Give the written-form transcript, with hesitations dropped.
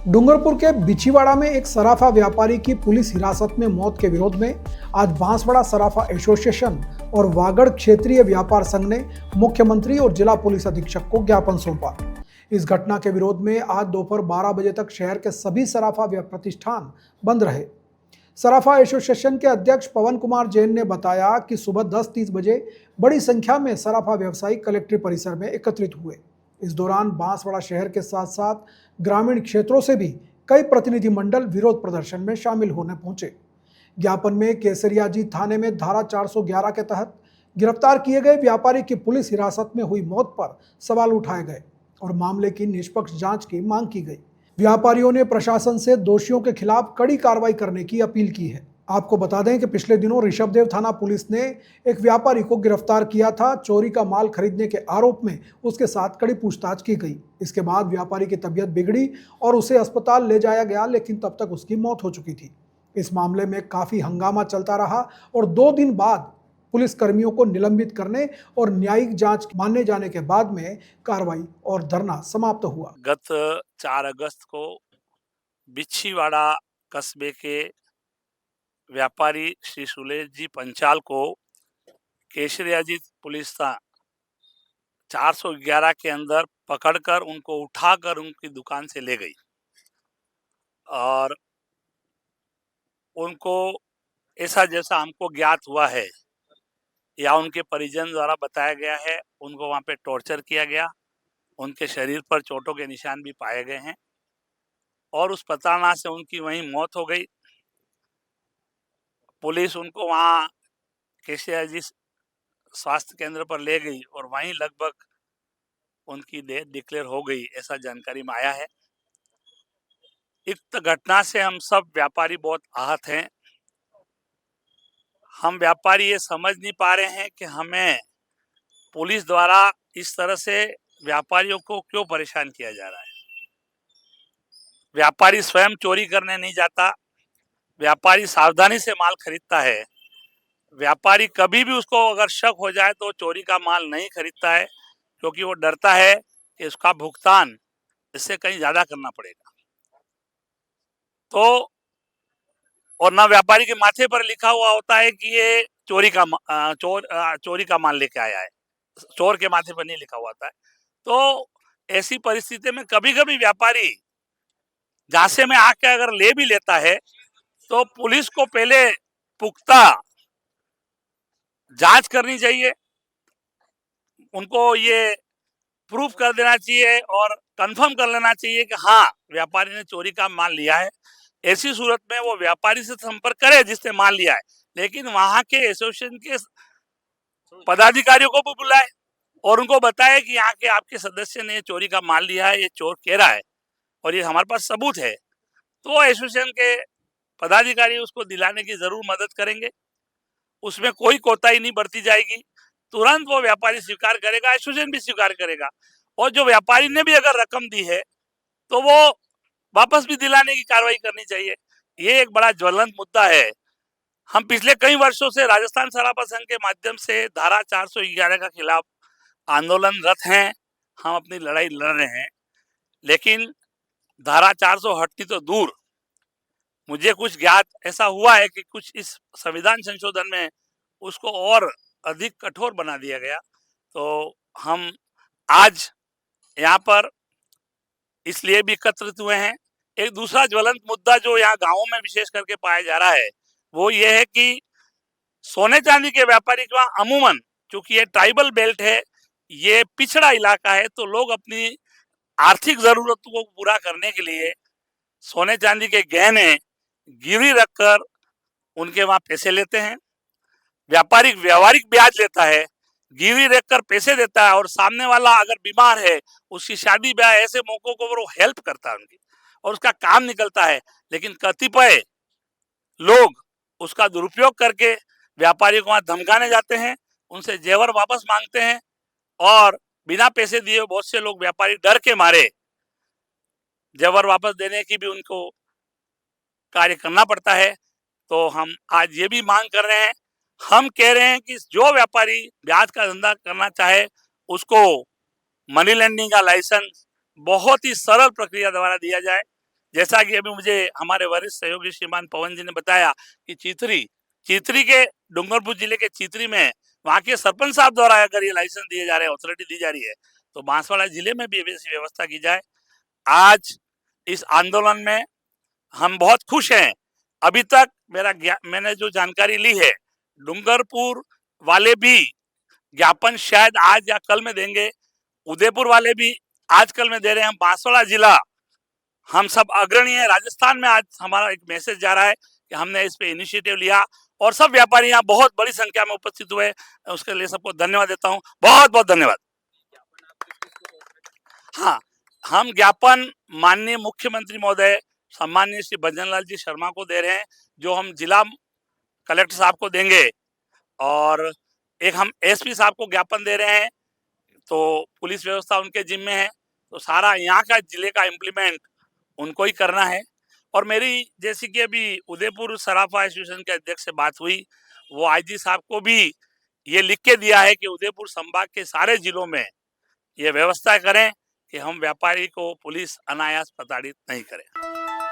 डूंगरपुर के बिछीवाड़ा में एक सराफा व्यापारी की पुलिस हिरासत में मौत के विरोध में आज बांसवाड़ा सराफा एसोसिएशन और वागड़ क्षेत्रीय व्यापार संघ ने मुख्यमंत्री और जिला पुलिस अधीक्षक को ज्ञापन सौंपा। इस घटना के विरोध में आज दोपहर 12 बजे तक शहर के सभी सराफा प्रतिष्ठान बंद रहे। सराफा एसोसिएशन के अध्यक्ष पवन कुमार जैन ने बताया कि सुबह 10:30 बजे बड़ी संख्या में सराफा व्यवसायी कलेक्ट्रेट परिसर में एकत्रित हुए। इस दौरान बांसवाड़ा शहर के साथ साथ ग्रामीण क्षेत्रों से भी कई प्रतिनिधिमंडल विरोध प्रदर्शन में शामिल होने पहुंचे। ज्ञापन में केसरियाजी थाने में धारा 411 के तहत गिरफ्तार किए गए व्यापारी की पुलिस हिरासत में हुई मौत पर सवाल उठाए गए और मामले की निष्पक्ष जांच की मांग की गई। व्यापारियों ने प्रशासन से दोषियों के खिलाफ कड़ी कार्रवाई करने की अपील की है। आपको बता दें कि पिछले दिनों ऋषभदेव थाना पुलिस ने एक व्यापारी को गिरफ्तार किया था। चोरी का माल खरीदने के आरोप में उसके साथ कड़ी पूछताछ की गई। इसके बाद व्यापारी की तबीयत बिगड़ी और उसे अस्पताल ले जाया गया, लेकिन तब तक उसकी मौत हो चुकी थी। इस मामले में काफी हंगामा चलता रहा और 2 दिन बाद पुलिस कर्मियों को निलंबित करने और न्यायिक जांच माने जाने के बाद में कार्रवाई और धरना समाप्त हुआ। गत 4 अगस्त को बिछीवाड़ा कस्बे के व्यापारी श्री सुलेश जी पंचाल को केसरियाजी पुलिस 411 के अंदर पकड़कर उनको उठाकर उनकी दुकान से ले गई और उनको ऐसा जैसा हमको ज्ञात हुआ है या उनके परिजन द्वारा बताया गया है, उनको वहां पे टॉर्चर किया गया। उनके शरीर पर चोटों के निशान भी पाए गए हैं और उस प्रताड़ना से उनकी वहीं मौत हो गई। पुलिस उनको वहां केसरियाजी स्वास्थ्य केंद्र पर ले गई और वहीं लगभग उनकी डेथ डिक्लेयर हो गई, ऐसा जानकारी में आया है। इस घटना से हम सब व्यापारी बहुत आहत हैं। हम व्यापारी ये समझ नहीं पा रहे हैं कि हमें पुलिस द्वारा इस तरह से व्यापारियों को क्यों परेशान किया जा रहा है। व्यापारी स्वयं चोरी करने नहीं जाता, व्यापारी सावधानी से माल खरीदता है। व्यापारी कभी भी उसको अगर शक हो जाए तो चोरी का माल नहीं खरीदता है, क्योंकि वो डरता है कि उसका भुगतान इससे कहीं ज्यादा करना पड़ेगा। तो और ना व्यापारी के माथे पर लिखा हुआ होता है कि ये चोरी का माल लेके आया है, चोर के माथे पर नहीं लिखा हुआ होता है। तो ऐसी परिस्थिति में कभी कभी व्यापारी झांसे में आके अगर ले भी लेता है तो पुलिस को पहले पुख्ता जांच करनी चाहिए, उनको ये प्रूफ कर देना चाहिए और कंफर्म कर लेना चाहिए कि हाँ व्यापारी ने चोरी का माल लिया है। ऐसी सूरत में वो व्यापारी से संपर्क करे जिसने माल लिया है, लेकिन वहां के एसोसिएशन के पदाधिकारियों को भी बुलाए और उनको बताए कि यहाँ के आपके सदस्य ने चोरी का माल लिया है, ये चोर कह रहा है और ये हमारे पास सबूत है। तो एसोसिएशन के पदाधिकारी उसको दिलाने की जरूर मदद करेंगे, उसमें कोई कोताही नहीं बरती जाएगी। तुरंत वो व्यापारी स्वीकार करेगा, एसोसिएशन भी स्वीकार करेगा और जो व्यापारी ने भी अगर रकम दी है तो वो वापस भी दिलाने की कार्रवाई करनी चाहिए। ये एक बड़ा ज्वलंत मुद्दा है। हम पिछले कई वर्षों से राजस्थान सराफा संघ के माध्यम से धारा 411 के खिलाफ आंदोलनरत हैं। हम अपनी लड़ाई लड़ रहे हैं, लेकिन धारा 400 हटती तो दूर, मुझे कुछ ज्ञात ऐसा हुआ है कि कुछ इस संविधान संशोधन में उसको और अधिक कठोर बना दिया गया। तो हम आज यहाँ पर इसलिए भी एकत्रित हुए हैं। एक दूसरा ज्वलंत मुद्दा जो यहाँ गांवों में विशेष करके पाया जा रहा है वो ये है कि सोने चांदी के व्यापारी का अमूमन, चूंकि ये ट्राइबल बेल्ट है, ये पिछड़ा इलाका है, तो लोग अपनी आर्थिक जरूरतों को पूरा करने के लिए सोने चांदी के गहने गिरवी रखकर उनके वहां पैसे लेते हैं। व्यापारी व्यवहारिक ब्याज लेता है, गिरवी रखकर पैसे देता है और सामने वाला अगर बीमार है उसकी शादी ब्याह ऐसे मौकों को वो हेल्प करता है उनकी और उसका काम निकलता है। लेकिन कतिपय लोग उसका दुरुपयोग करके व्यापारी को वहां धमकाने जाते हैं, उनसे जेवर वापस मांगते हैं और बिना पैसे दिए बहुत से लोग व्यापारी डर के मारे जेवर वापस देने की भी उनको कार्य करना पड़ता है। तो हम आज ये भी मांग कर रहे हैं, हम कह रहे हैं कि जो व्यापारी ब्याज का धंधा करना चाहे उसको मनी लेंडिंग का लाइसेंस बहुत ही सरल प्रक्रिया द्वारा दिया जाए। जैसा कि अभी मुझे हमारे वरिष्ठ सहयोगी श्रीमान पवन जी ने बताया कि चीतरी के डूंगरपुर जिले के चीतरी में वहाँ के सरपंच साहब द्वारा अगर ये लाइसेंस दिए जा रहे हैं, ऑथोरिटी दी जा रही है, तो बांसवाड़ा जिले में भी ऐसी व्यवस्था की जाए। आज इस आंदोलन में हम बहुत खुश हैं। अभी तक मैंने जो जानकारी ली है, डूंगरपुर वाले भी ज्ञापन शायद आज या कल में देंगे, उदयपुर वाले भी आज कल में दे रहे हैं। बांसवाड़ा जिला हम सब अग्रणी है। राजस्थान में आज हमारा एक मैसेज जा रहा है कि हमने इस पे इनिशिएटिव लिया और सब व्यापारी यहाँ बहुत बड़ी संख्या में उपस्थित हुए। उसके लिए सबको धन्यवाद देता हूँ, बहुत बहुत धन्यवाद। हाँ, हम ज्ञापन माननीय मुख्यमंत्री महोदय सम्माननीय श्री भजनलाल जी शर्मा को दे रहे हैं, जो हम जिला कलेक्टर साहब को देंगे, और एक हम एसपी साहब को ज्ञापन दे रहे हैं। तो पुलिस व्यवस्था उनके जिम्मे है, तो सारा यहाँ का जिले का इम्प्लीमेंट उनको ही करना है। और मेरी जैसे कि अभी उदयपुर सराफा एसोसिएशन के अध्यक्ष से बात हुई, वो आईजी साहब को भी ये लिख के दिया है कि उदयपुर संभाग के सारे जिलों में ये व्यवस्था करें कि हम व्यापारी को पुलिस अनायास प्रताड़ित नहीं करे।